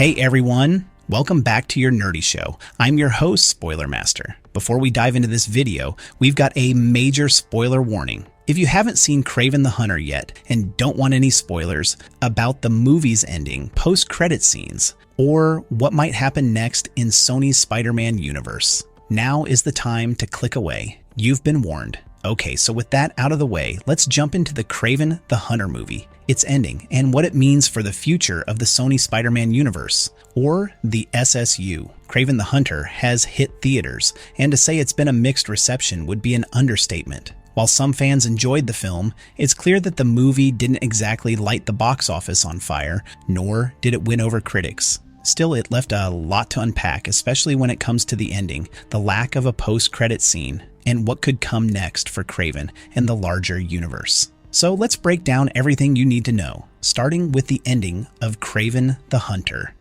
Hey everyone, welcome back to your nerdy show. I'm your host, Spoiler Master. Before we dive into this video, we've got a major spoiler warning. If you haven't seen Kraven the Hunter yet and don't want any spoilers about the movie's ending, post-credit scenes, or what might happen next in Sony's Spider-Man universe, now is the time to click away. You've been warned. Okay, so with that out of the way, let's jump into the Kraven the Hunter movie, its ending, and what it means for the future of the Sony Spider-Man universe, or the SSU. Kraven the Hunter has hit theaters, and to say it's been a mixed reception would be an understatement. While some fans enjoyed the film, it's clear that the movie didn't exactly light the box office on fire, nor did it win over critics. Still, it left a lot to unpack, especially when it comes to the ending, the lack of a post-credit scene, and what could come next for Kraven and the larger universe. So let's break down everything you need to know, starting with the ending of Kraven the Hunter.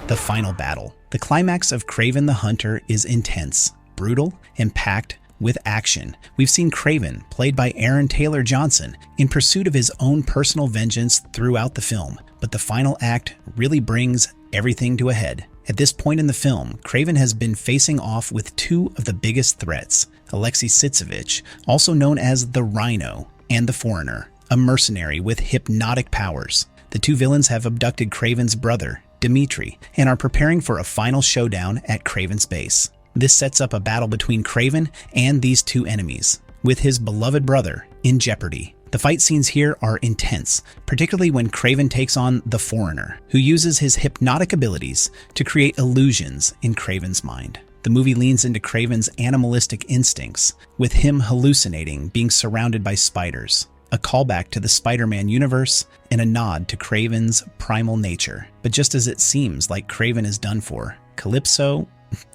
The final battle. The climax of Kraven the Hunter is intense, brutal, and packed with action. We've seen Kraven, played by Aaron Taylor Johnson, in pursuit of his own personal vengeance throughout the film, but the final act really brings everything to a head. At this point in the film, Kraven has been facing off with two of the biggest threats, Alexei Sitsevich, also known as the Rhino, and the Foreigner, a mercenary with hypnotic powers. The two villains have abducted Kraven's brother, Dimitri, and are preparing for a final showdown at Kraven's base. This sets up a battle between Kraven and these two enemies, with his beloved brother in jeopardy. The fight scenes here are intense, particularly when Kraven takes on the Foreigner, who uses his hypnotic abilities to create illusions in Kraven's mind. The movie leans into Kraven's animalistic instincts, with him hallucinating being surrounded by spiders, a callback to the Spider-Man universe and a nod to Kraven's primal nature. But just as it seems like Kraven is done for, Calypso,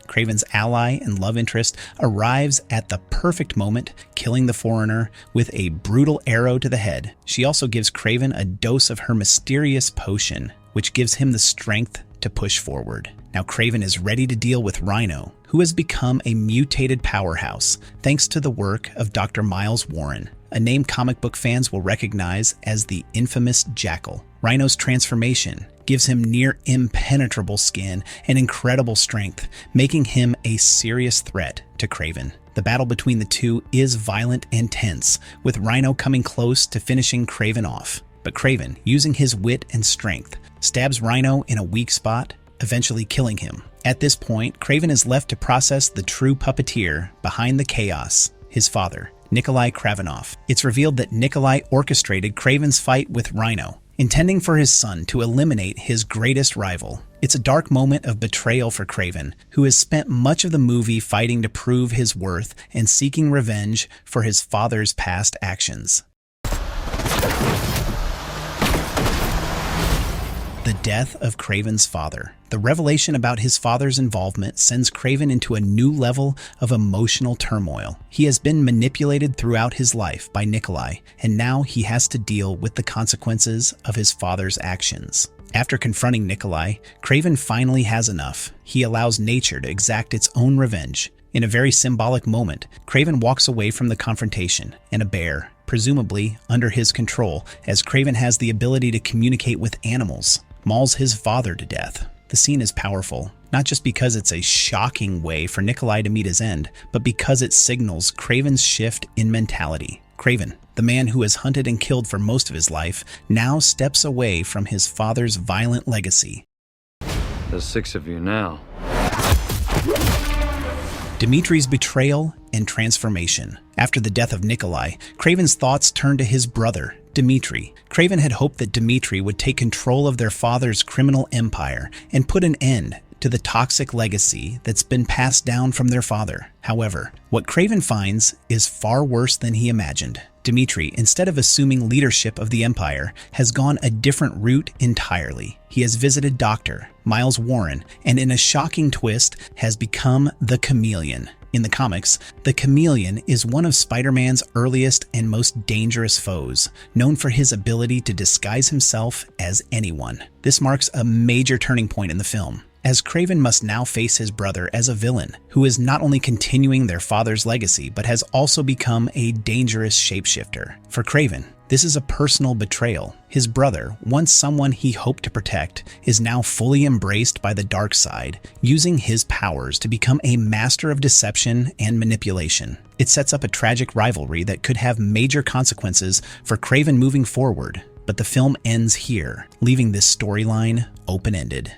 Kraven's ally and love interest, arrives at the perfect moment, killing the Foreigner with a brutal arrow to the head. She also gives Kraven a dose of her mysterious potion, which gives him the strength to push forward. Now Kraven is ready to deal with Rhino, who has become a mutated powerhouse thanks to the work of Dr. Miles Warren, a name comic book fans will recognize as the infamous Jackal. Rhino's transformation gives him near impenetrable skin and incredible strength, making him a serious threat to Kraven. The battle between the two is violent and tense, with Rhino coming close to finishing Kraven off. But Kraven, using his wit and strength, stabs Rhino in a weak spot, eventually killing him. At this point, Kraven is left to process the true puppeteer behind the chaos, his father, Nikolai Kravenov. It's revealed that Nikolai orchestrated Kraven's fight with Rhino, intending for his son to eliminate his greatest rival. It's a dark moment of betrayal for Kraven, who has spent much of the movie fighting to prove his worth and seeking revenge for his father's past actions. The death of Kraven's father. The revelation about his father's involvement sends Kraven into a new level of emotional turmoil. He has been manipulated throughout his life by Nikolai, and now he has to deal with the consequences of his father's actions. After confronting Nikolai, Kraven finally has enough. He allows nature to exact its own revenge. In a very symbolic moment, Kraven walks away from the confrontation, and a bear, presumably under his control, as Kraven has the ability to communicate with animals, mauls his father to death. The scene is powerful, not just because it's a shocking way for Nikolai to meet his end, but because it signals Kraven's shift in mentality. Kraven, the man who has hunted and killed for most of his life, now steps away from his father's violent legacy. There's 6 of you now. Dimitri's betrayal and transformation. After the death of Nikolai, Kraven's thoughts turn to his brother, Dimitri. Kraven had hoped that Dimitri would take control of their father's criminal empire and put an end to the toxic legacy that's been passed down from their father. However, what Kraven finds is far worse than he imagined. Dimitri, instead of assuming leadership of the empire, has gone a different route entirely. He has visited Dr. Miles Warren, and in a shocking twist, has become the Chameleon. In the comics, the Chameleon is one of Spider-Man's earliest and most dangerous foes, known for his ability to disguise himself as anyone. This marks a major turning point in the film, as Kraven must now face his brother as a villain, who is not only continuing their father's legacy, but has also become a dangerous shapeshifter. For Kraven, This is a personal betrayal. His brother, once someone he hoped to protect, is now fully embraced by the dark side, using his powers to become a master of deception and manipulation. It sets up a tragic rivalry that could have major consequences for Craven moving forward, but the film ends here, leaving this storyline open-ended.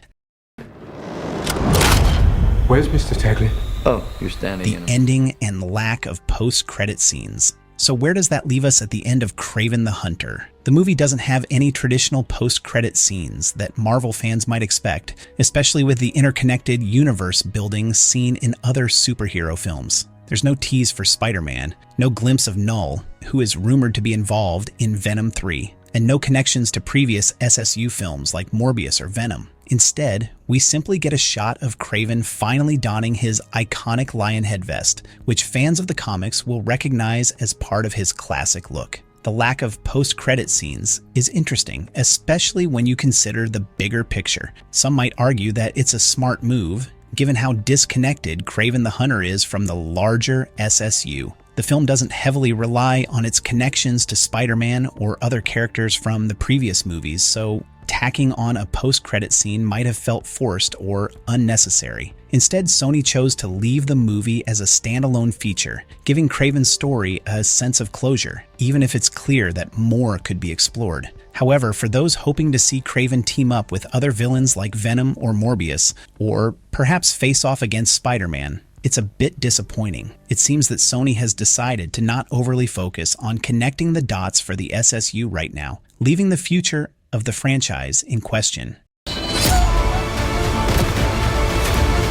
Where's Mr. Tagley? Oh, you're standing in The ending and lack of post-credit scenes. So where does that leave us at the end of Kraven the Hunter? The movie doesn't have any traditional post-credit scenes that Marvel fans might expect, especially with the interconnected universe building seen in other superhero films. There's no tease for Spider-Man, no glimpse of Null, who is rumored to be involved in Venom 3, and no connections to previous SSU films like Morbius or Venom. Instead, we simply get a shot of Kraven finally donning his iconic lion head vest, which fans of the comics will recognize as part of his classic look. The lack of post-credit scenes is interesting, especially when you consider the bigger picture. Some might argue that it's a smart move, given how disconnected Kraven the Hunter is from the larger SSU. The film doesn't heavily rely on its connections to Spider-Man or other characters from the previous movies, so tacking on a post-credit scene might have felt forced or unnecessary. Instead, Sony chose to leave the movie as a standalone feature, giving Kraven's story a sense of closure, even if it's clear that more could be explored. However, for those hoping to see Kraven team up with other villains like Venom or Morbius, or perhaps face off against Spider-Man, it's a bit disappointing. It seems that Sony has decided to not overly focus on connecting the dots for the SSU right now, leaving the future of the franchise in question. You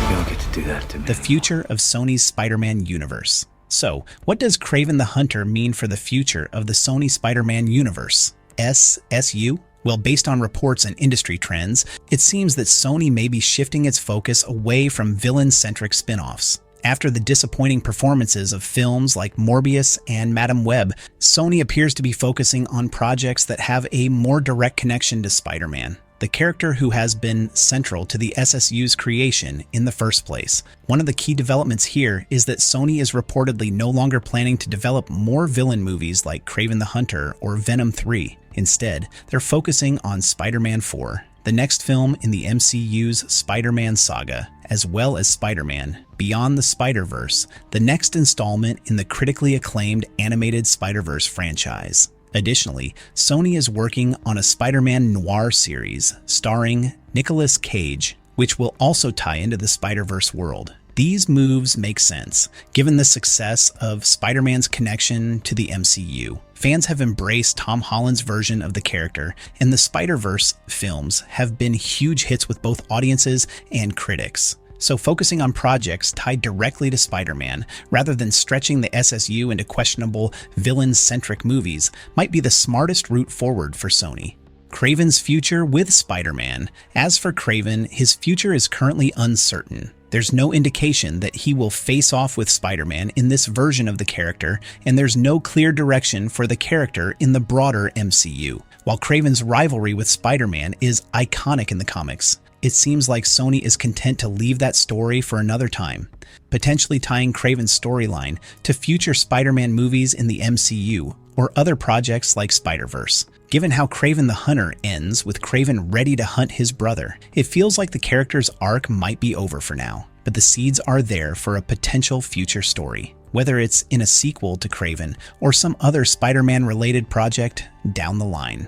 don't get to do that to me. The future of Sony's Spider-Man universe. So, what does Kraven the Hunter mean for the future of the Sony Spider-Man universe? SSU? Well, based on reports and industry trends, it seems that Sony may be shifting its focus away from villain-centric spin-offs. After the disappointing performances of films like Morbius and Madam Web, Sony appears to be focusing on projects that have a more direct connection to Spider-Man, the character who has been central to the SSU's creation in the first place. One of the key developments here is that Sony is reportedly no longer planning to develop more villain movies like Kraven the Hunter or Venom 3. Instead, they're focusing on Spider-Man 4, the next film in the MCU's Spider-Man saga, as well as Spider-Man Beyond the Spider-Verse, the next installment in the critically acclaimed animated Spider-Verse franchise. Additionally, Sony is working on a Spider-Man noir series starring Nicolas Cage, which will also tie into the Spider-Verse world. These moves make sense, given the success of Spider-Man's connection to the MCU. Fans have embraced Tom Holland's version of the character, and the Spider-Verse films have been huge hits with both audiences and critics. So focusing on projects tied directly to Spider-Man, rather than stretching the SSU into questionable villain-centric movies, might be the smartest route forward for Sony. Kraven's future with Spider-Man. As for Kraven, his future is currently uncertain. There's no indication that he will face off with Spider-Man in this version of the character, and there's no clear direction for the character in the broader MCU. While Kraven's rivalry with Spider-Man is iconic in the comics, it seems like Sony is content to leave that story for another time, potentially tying Kraven's storyline to future Spider-Man movies in the MCU or other projects like Spider-Verse. Given how Kraven the Hunter ends with Kraven ready to hunt his brother, it feels like the character's arc might be over for now, but the seeds are there for a potential future story, whether it's in a sequel to Kraven or some other Spider-Man related project down the line.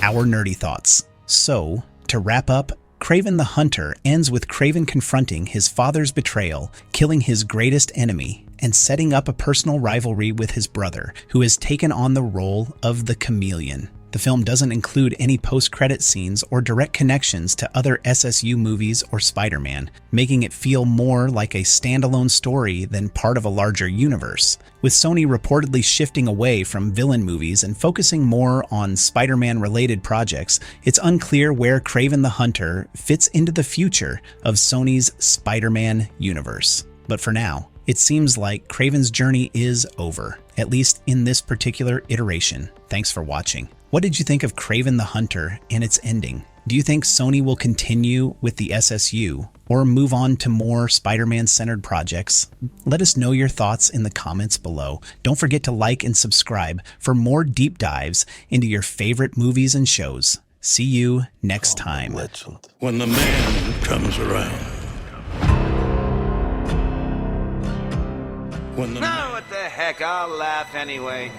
Our nerdy thoughts. So, to wrap up, Kraven the Hunter ends with Kraven confronting his father's betrayal, killing his greatest enemy, and setting up a personal rivalry with his brother, who has taken on the role of the Chameleon. The film doesn't include any post-credit scenes or direct connections to other SSU movies or Spider-Man, making it feel more like a standalone story than part of a larger universe. With Sony reportedly shifting away from villain movies and focusing more on Spider-Man-related projects, it's unclear where Kraven the Hunter fits into the future of Sony's Spider-Man universe. But for now, it seems like Kraven's journey is over, at least in this particular iteration. Thanks for watching. What did you think of Kraven the Hunter and its ending? Do you think Sony will continue with the SSU or move on to more Spider-Man-centered projects? Let us know your thoughts in the comments below. Don't forget to like and subscribe for more deep dives into your favorite movies and shows. See you next time. When the man comes around. What the heck, I'll laugh anyway.